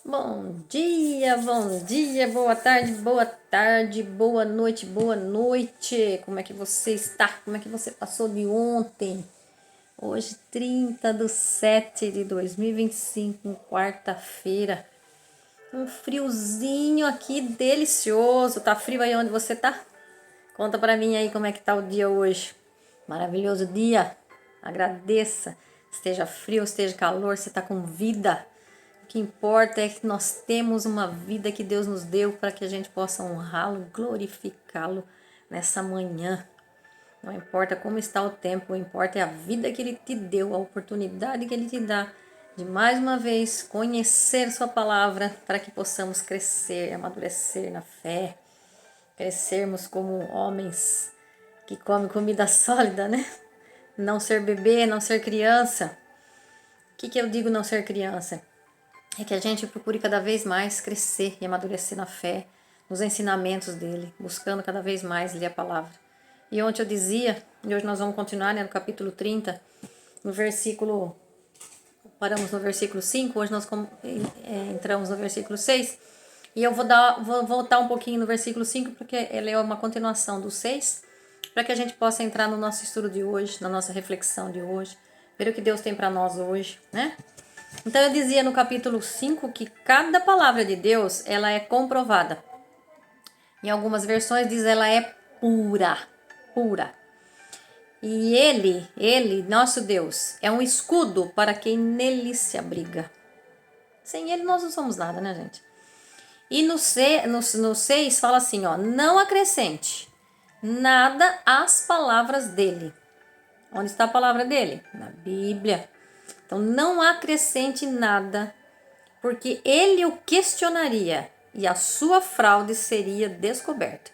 Bom dia, boa tarde, boa noite. Como é que você está? Como é que você passou de ontem? Hoje, 30/7/2025, quarta-feira. Um friozinho aqui delicioso. Tá frio aí onde você tá? Conta pra mim aí como é que tá o dia hoje. Maravilhoso dia. Agradeça. Esteja frio, esteja calor, você tá com vida. O que importa é que nós temos uma vida que Deus nos deu para que a gente possa honrá-lo, glorificá-lo nessa manhã. Não importa como está o tempo, o importa é a vida que Ele te deu, a oportunidade que Ele te dá de mais uma vez conhecer Sua palavra para que possamos crescer, amadurecer na fé, crescermos como homens que comem comida sólida, né? Não ser bebê, não ser criança. O que eu digo não ser criança? É que a gente procure cada vez mais crescer e amadurecer na fé, nos ensinamentos dele, buscando cada vez mais ler a palavra. E ontem eu dizia, e hoje nós vamos continuar, né, no capítulo 30, paramos no versículo 5, hoje nós entramos no versículo 6, e eu vou voltar um pouquinho no versículo 5, porque ele é uma continuação do 6, para que a gente possa entrar no nosso estudo de hoje, na nossa reflexão de hoje, ver o que Deus tem para nós hoje, né? Então eu dizia no capítulo 5 que cada palavra de Deus, ela é comprovada. Em algumas versões diz ela é pura, pura. E nosso Deus, é um escudo para quem nele se abriga. Sem ele nós não somos nada, né, gente? E no 6 fala assim, ó, não acrescente nada às palavras dele. Onde está a palavra dele? Na Bíblia. Então não acrescente nada, porque ele o questionaria e a sua fraude seria descoberta.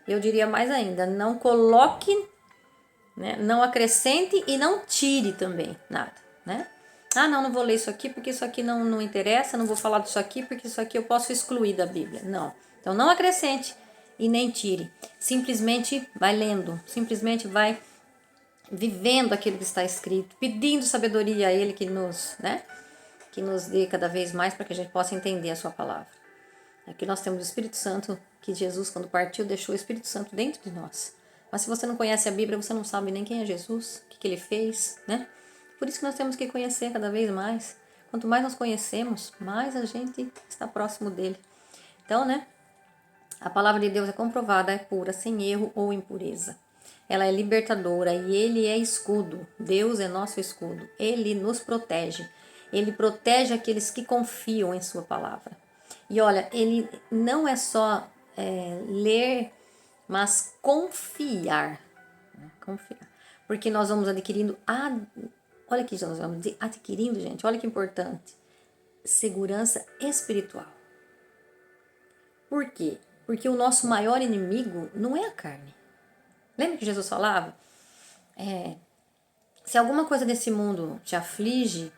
Eu diria mais ainda, não coloque, né, não acrescente e não tire também nada, né? Ah, não vou ler isso aqui porque isso aqui não interessa, não vou falar disso aqui porque isso aqui eu posso excluir da Bíblia. Não. Então não acrescente e nem tire. Simplesmente vai lendo, simplesmente vai vivendo aquilo que está escrito, pedindo sabedoria a ele que nos dê cada vez mais para que a gente possa entender a sua palavra. Aqui nós temos o Espírito Santo, que Jesus, quando partiu, deixou o Espírito Santo dentro de nós. Mas se você não conhece a Bíblia, você não sabe nem quem é Jesus, o que ele fez, né? Por isso que nós temos que conhecer cada vez mais. Quanto mais nós conhecemos, mais a gente está próximo dele. Então, né? A palavra de Deus é comprovada, é pura, sem erro ou impureza. Ela é libertadora e ele é escudo. Deus é nosso escudo. Ele nos protege. Ele protege aqueles que confiam em sua palavra. E olha, ele não é só ler, mas confiar. Confiar. Porque nós vamos adquirindo. Olha aqui, nós vamos adquirindo, gente. Olha que importante. Segurança espiritual. Por quê? Porque o nosso maior inimigo não é a carne. Lembra que Jesus falava? Se alguma coisa desse mundo te aflige,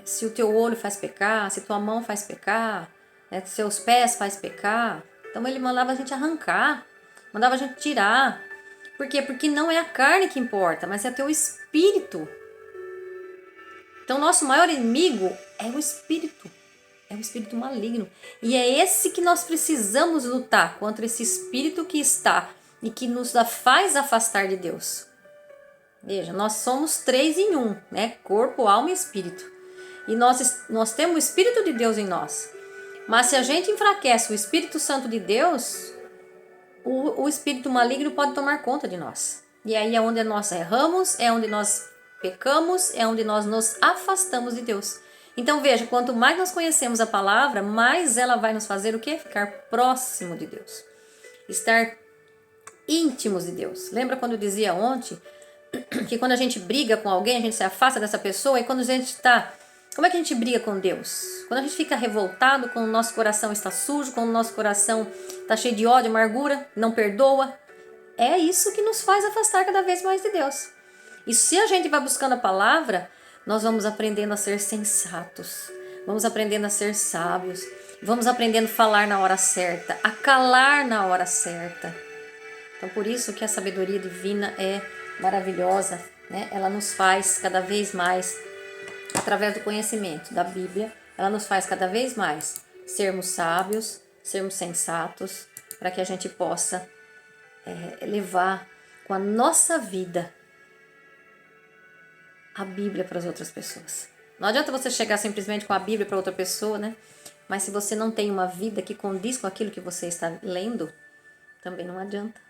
se o teu olho faz pecar, se tua mão faz pecar, se seus pés faz pecar, então ele mandava a gente arrancar, mandava a gente tirar. Por quê? Porque não é a carne que importa, mas é teu espírito. Então nosso maior inimigo é o espírito maligno. E é esse que nós precisamos lutar contra esse espírito que está e que nos faz afastar de Deus. Veja, nós somos 3 em 1, né? Corpo, alma e espírito. E nós temos o Espírito de Deus em nós. Mas se a gente enfraquece o Espírito Santo de Deus, o espírito maligno pode tomar conta de nós. E aí é onde nós erramos, é onde nós pecamos, é onde nós nos afastamos de Deus. Então veja, quanto mais nós conhecemos a palavra, mais ela vai nos fazer o quê? Ficar próximo de Deus. Estar íntimos de Deus. Lembra quando eu dizia ontem que quando a gente briga com alguém, a gente se afasta dessa pessoa, e quando a gente está... Como é que a gente briga com Deus? Quando a gente fica revoltado, quando o nosso coração está sujo, quando o nosso coração está cheio de ódio, amargura, não perdoa, é isso que nos faz afastar cada vez mais de Deus. E se a gente vai buscando a palavra, nós vamos aprendendo a ser sensatos, vamos aprendendo a ser sábios, vamos aprendendo a falar na hora certa, a calar na hora certa. Então por isso que a sabedoria divina é maravilhosa, né? Ela nos faz cada vez mais, através do conhecimento da Bíblia, ela nos faz cada vez mais sermos sábios, sermos sensatos, para que a gente possa levar com a nossa vida a Bíblia para as outras pessoas. Não adianta você chegar simplesmente com a Bíblia para outra pessoa, né? Mas se você não tem uma vida que condiz com aquilo que você está lendo, também não adianta.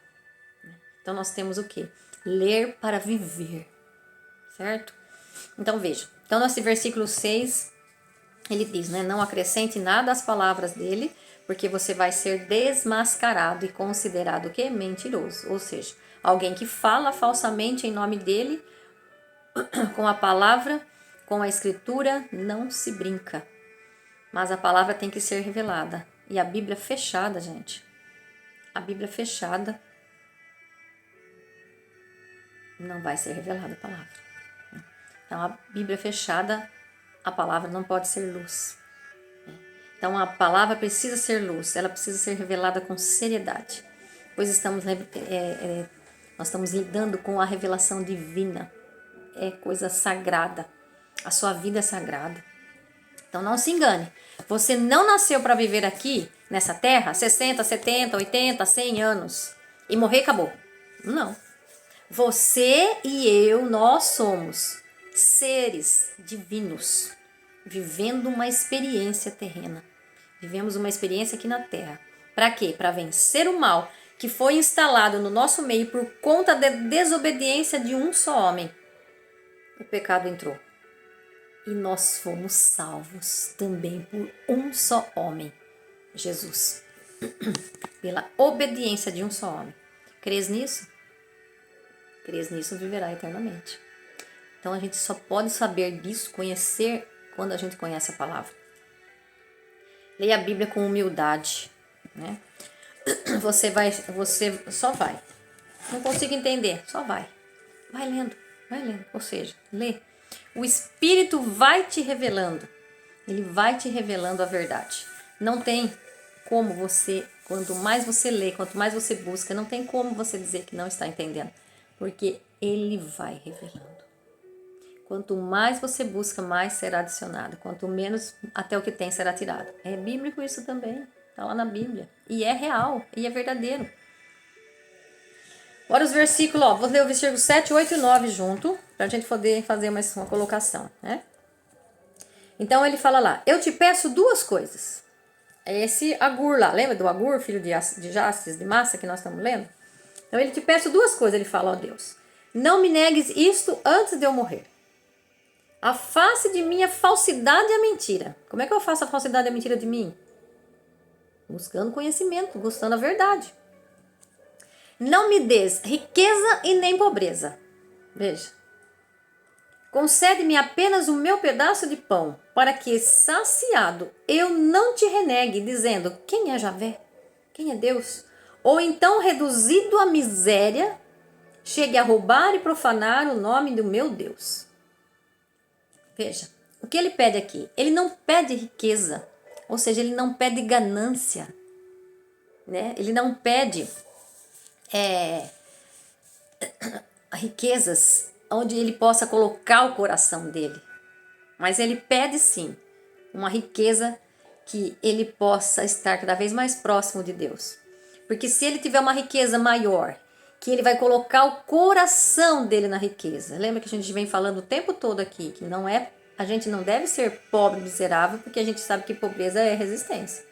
Então nós temos o quê? Ler para viver, certo? Então veja, então nesse versículo 6, ele diz, né? Não acrescente nada às palavras dele, porque você vai ser desmascarado e considerado o quê? Mentiroso. Ou seja, alguém que fala falsamente em nome dele, com a palavra, com a escritura, não se brinca. Mas a palavra tem que ser revelada. E a Bíblia fechada, gente. A Bíblia fechada não vai ser revelada a palavra. Então, a Bíblia fechada, a palavra não pode ser luz. Então, a palavra precisa ser luz, ela precisa ser revelada com seriedade. Pois nós estamos lidando com a revelação divina. É coisa sagrada. A sua vida é sagrada. Então, não se engane. Você não nasceu para viver aqui, nessa terra, 60, 70, 80, 100 anos e morrer e acabou. Não. Você e eu, nós somos seres divinos, vivendo uma experiência terrena. Vivemos uma experiência aqui na Terra. Para quê? Para vencer o mal que foi instalado no nosso meio por conta da desobediência de um só homem. O pecado entrou. E nós fomos salvos também por um só homem, Jesus. Pela obediência de um só homem. Crês nisso? Crês nisso, viverá eternamente. Então a gente só pode saber disso, conhecer, quando a gente conhece a palavra. Leia a Bíblia com humildade, né? Você só vai. Não consigo entender, só vai. Vai lendo. Ou seja, lê. O Espírito vai te revelando. Ele vai te revelando a verdade. Não tem como você, quanto mais você lê, quanto mais você busca, não tem como você dizer que não está entendendo. Porque ele vai revelando. Quanto mais você busca, mais será adicionado. Quanto menos, até o que tem será tirado. É bíblico isso também. Está lá na Bíblia. E é real. E é verdadeiro. Agora os versículos, vou ler o versículo 7, 8 e 9 junto. Para a gente poder fazer uma colocação, né? Então ele fala lá. Eu te peço duas coisas. É esse Agur lá. Lembra do Agur, filho de Jastes, de Massa, que nós estamos lendo? Então ele te peço duas coisas. Ele fala, ó Deus. Não me negues isto antes de eu morrer. Afaste de mim a falsidade e a mentira. Como é que eu faço a falsidade e a mentira de mim? Buscando conhecimento, buscando a verdade. Não me des riqueza e nem pobreza. Veja. Concede-me apenas o meu pedaço de pão, para que, saciado, eu não te renegue, dizendo, quem é Javé? Quem é Deus? Ou então, reduzido à miséria, chegue a roubar e profanar o nome do meu Deus. Veja, o que ele pede aqui? Ele não pede riqueza, ou seja, ele não pede ganância, né? Ele não pede riquezas onde ele possa colocar o coração dele, mas ele pede sim uma riqueza que ele possa estar cada vez mais próximo de Deus, porque se ele tiver uma riqueza maior, que ele vai colocar o coração dele na riqueza. Lembra que a gente vem falando o tempo todo aqui, que a gente não deve ser pobre, miserável, porque a gente sabe que pobreza é resistência.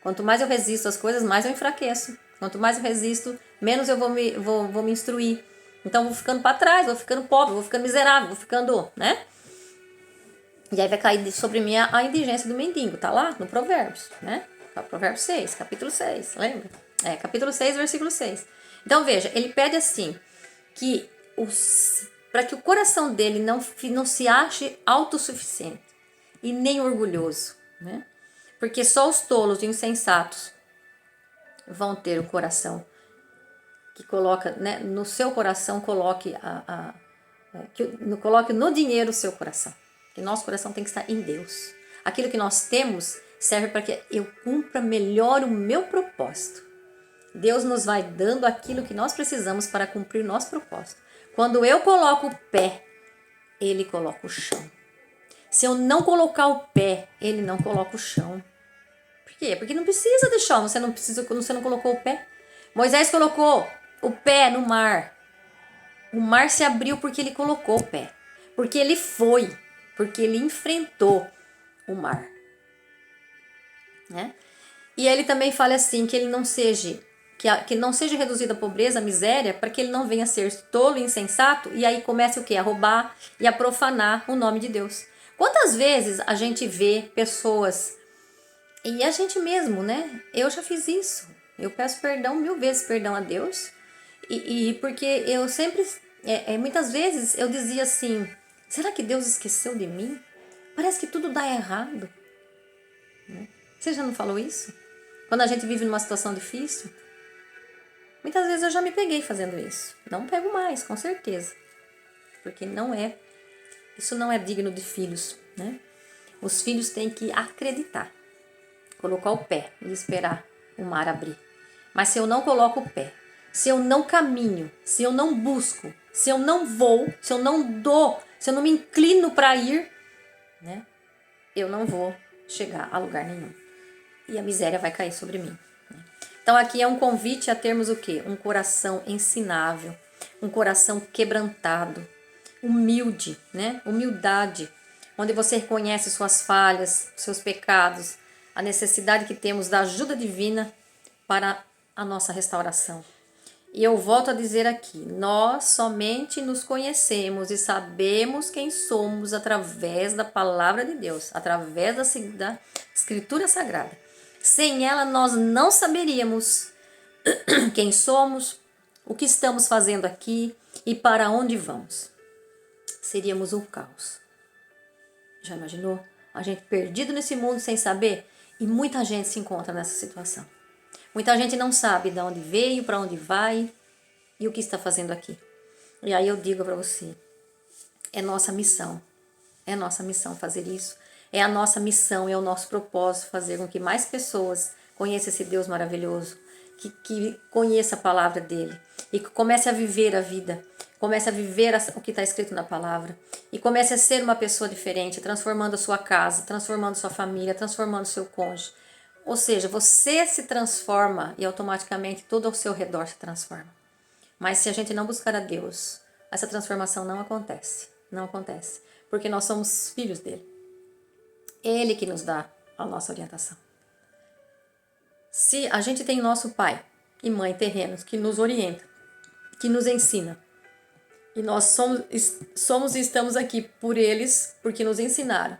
Quanto mais eu resisto às coisas, mais eu enfraqueço. Quanto mais eu resisto, menos eu vou me instruir. Então eu vou ficando para trás, vou ficando pobre, vou ficando miserável, vou ficando, né? E aí vai cair sobre mim a indigência do mendigo, tá lá no Provérbios, né? Provérbios 6, capítulo 6, lembra? Capítulo 6, versículo 6. Então veja, ele pede assim, que para que o coração dele não se ache autossuficiente e nem orgulhoso, né? Porque só os tolos e insensatos vão ter o coração que coloca, né, no seu coração, coloque coloque no dinheiro o seu coração. Que nosso coração tem que estar em Deus. Aquilo que nós temos serve para que eu cumpra melhor o meu propósito. Deus nos vai dando aquilo que nós precisamos para cumprir nosso propósito. Quando eu coloco o pé, Ele coloca o chão. Se eu não colocar o pé, ele não coloca o chão. Por quê? Porque não precisa do chão, você não colocou o pé. Moisés colocou o pé no mar. O mar se abriu porque ele colocou o pé. Porque ele foi. Porque ele enfrentou o mar. Né? E ele também fala assim, que ele não seja, que não seja reduzido à pobreza, à miséria, para que ele não venha a ser tolo e insensato, e aí comece o quê? A roubar e a profanar o nome de Deus. Quantas vezes a gente vê pessoas, e a gente mesmo, né? Eu já fiz isso. Eu peço perdão 1000 vezes perdão a Deus, e porque eu sempre, muitas vezes eu dizia assim, será que Deus esqueceu de mim? Parece que tudo dá errado. Você já não falou isso? Quando a gente vive numa situação difícil, muitas vezes eu já me peguei fazendo isso. Não pego mais, com certeza. Porque isso não é digno de filhos, né? Os filhos têm que acreditar, colocar o pé e esperar o mar abrir. Mas se eu não coloco o pé, se eu não caminho, se eu não busco, se eu não vou, se eu não dou, se eu não me inclino para ir, né? Eu não vou chegar a lugar nenhum. E a miséria vai cair sobre mim. Então aqui é um convite a termos o quê? Um coração ensinável, um coração quebrantado, humilde, né? Humildade, onde você reconhece suas falhas, seus pecados, a necessidade que temos da ajuda divina para a nossa restauração. E eu volto a dizer aqui, nós somente nos conhecemos e sabemos quem somos através da palavra de Deus, através da Escritura Sagrada. Sem ela nós não saberíamos quem somos, o que estamos fazendo aqui e para onde vamos. Seríamos um caos. Já imaginou? A gente perdido nesse mundo sem saber? E muita gente se encontra nessa situação. Muita gente não sabe de onde veio, para onde vai e o que está fazendo aqui. E aí eu digo para você, é nossa missão fazer isso. É a nossa missão, é o nosso propósito fazer com que mais pessoas conheçam esse Deus maravilhoso, que conheça a palavra dele e que comece a viver a vida, comece a viver o que está escrito na palavra e comece a ser uma pessoa diferente, transformando a sua casa, transformando sua família, transformando seu cônjuge. Ou seja, você se transforma e automaticamente todo ao seu redor se transforma. Mas se a gente não buscar a Deus, essa transformação não acontece. Não acontece. Porque nós somos filhos dele. Ele que nos dá a nossa orientação. Se a gente tem nosso pai e mãe terrenos que nos orienta, que nos ensina, e nós somos e estamos aqui por eles, porque nos ensinaram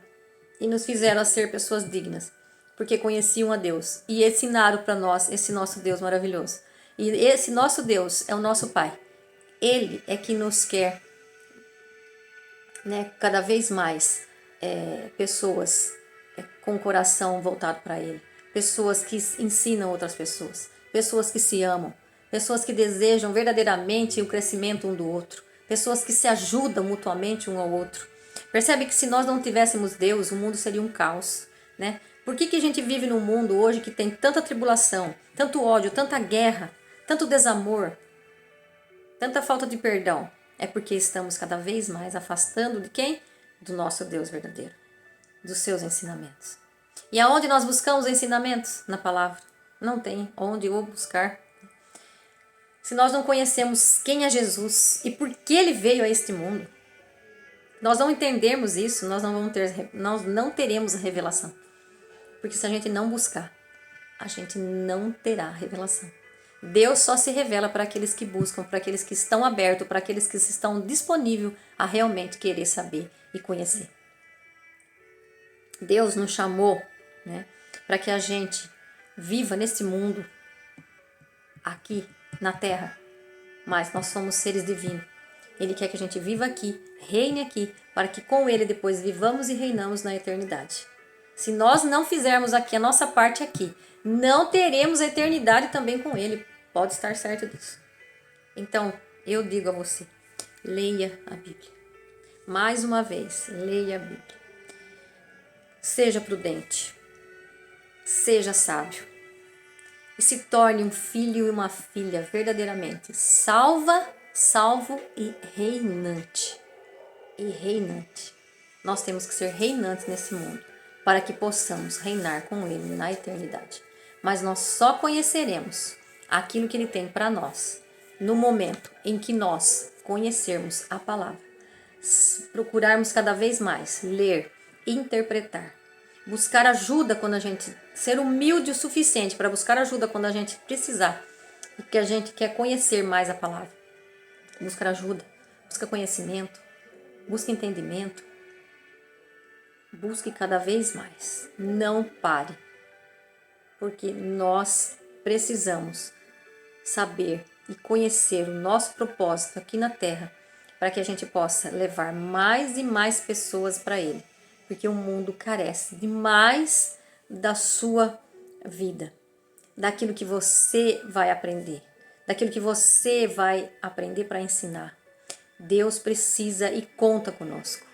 e nos fizeram a ser pessoas dignas, porque conheciam a Deus e ensinaram para nós esse nosso Deus maravilhoso. E esse nosso Deus é o nosso Pai. Ele é que nos quer, né, cada vez mais pessoas com o coração voltado para Ele. Pessoas que ensinam outras pessoas. Pessoas que se amam. Pessoas que desejam verdadeiramente o crescimento um do outro. Pessoas que se ajudam mutuamente um ao outro. Percebe que se nós não tivéssemos Deus, o mundo seria um caos, né? Por que a gente vive num mundo hoje que tem tanta tribulação, tanto ódio, tanta guerra, tanto desamor, tanta falta de perdão? É porque estamos cada vez mais afastando de quem? Do nosso Deus verdadeiro, dos seus ensinamentos. E aonde nós buscamos ensinamentos? Na palavra. Não tem onde eu buscar. Se nós não conhecemos quem é Jesus e por que ele veio a este mundo, nós não entendermos isso, nós não teremos a revelação. Porque se a gente não buscar, a gente não terá a revelação. Deus só se revela para aqueles que buscam, para aqueles que estão abertos, para aqueles que estão disponíveis a realmente querer saber e conhecer. Deus nos chamou, né, para que a gente viva nesse mundo, aqui na terra, mas nós somos seres divinos. Ele quer que a gente viva aqui, reine aqui, para que com Ele depois vivamos e reinamos na eternidade. Se nós não fizermos aqui a nossa parte aqui, não teremos a eternidade também com Ele. Pode estar certo disso. Então, eu digo a você, leia a Bíblia. Mais uma vez, leia a Bíblia. Seja prudente. Seja sábio. E se torne um filho e uma filha verdadeiramente salvo e reinante. nós temos que ser reinantes nesse mundo, para que possamos reinar com Ele na eternidade. Mas nós só conheceremos aquilo que Ele tem para nós no momento em que nós conhecermos a palavra, procurarmos cada vez mais ler, interpretar, buscar ajuda quando a gente ser humilde o suficiente para buscar ajuda quando a gente precisar e que a gente quer conhecer mais a palavra. Buscar ajuda, busca conhecimento, busca entendimento, busque cada vez mais. Não pare, porque nós precisamos saber e conhecer o nosso propósito aqui na Terra, para que a gente possa levar mais e mais pessoas para Ele, porque o mundo carece demais da sua vida, daquilo que você vai aprender, daquilo que você vai aprender para ensinar. Deus precisa e conta conosco.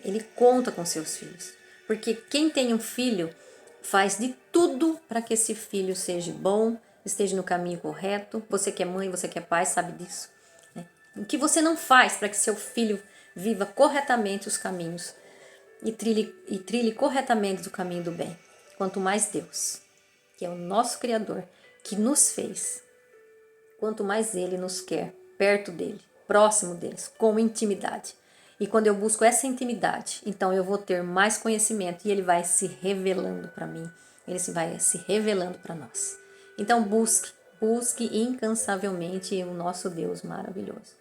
Ele conta com seus filhos, porque quem tem um filho faz de tudo para que esse filho seja bom, esteja no caminho correto. Você que é mãe, você que é pai, sabe disso. O que você não faz para que seu filho viva corretamente os caminhos e trilhe corretamente o caminho do bem. Quanto mais Deus, que é o nosso Criador, que nos fez, quanto mais Ele nos quer perto dele, próximo deles, com intimidade. E quando eu busco essa intimidade, então eu vou ter mais conhecimento e Ele vai se revelando para mim, Ele vai se revelando para nós. Então busque incansavelmente o nosso Deus maravilhoso.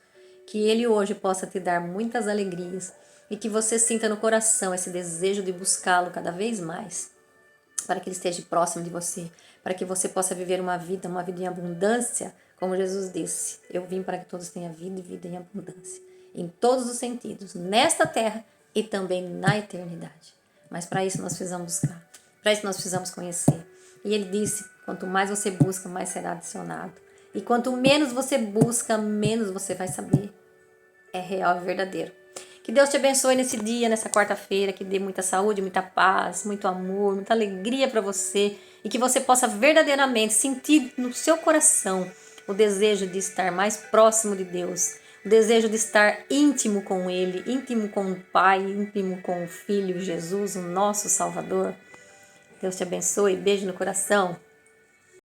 Que Ele hoje possa te dar muitas alegrias e que você sinta no coração esse desejo de buscá-lo cada vez mais, para que Ele esteja próximo de você, para que você possa viver uma vida em abundância, como Jesus disse: eu vim para que todos tenham vida e vida em abundância, em todos os sentidos, nesta terra e também na eternidade. Mas para isso nós precisamos buscar, para isso nós precisamos conhecer. E Ele disse: quanto mais você busca, mais será adicionado. E quanto menos você busca, menos você vai saber. É real e verdadeiro. Que Deus te abençoe nesse dia, nessa quarta-feira, que dê muita saúde, muita paz, muito amor, muita alegria para você e que você possa verdadeiramente sentir no seu coração o desejo de estar mais próximo de Deus, o desejo de estar íntimo com Ele, íntimo com o Pai, íntimo com o Filho Jesus, o nosso Salvador. Deus te abençoe, beijo no coração.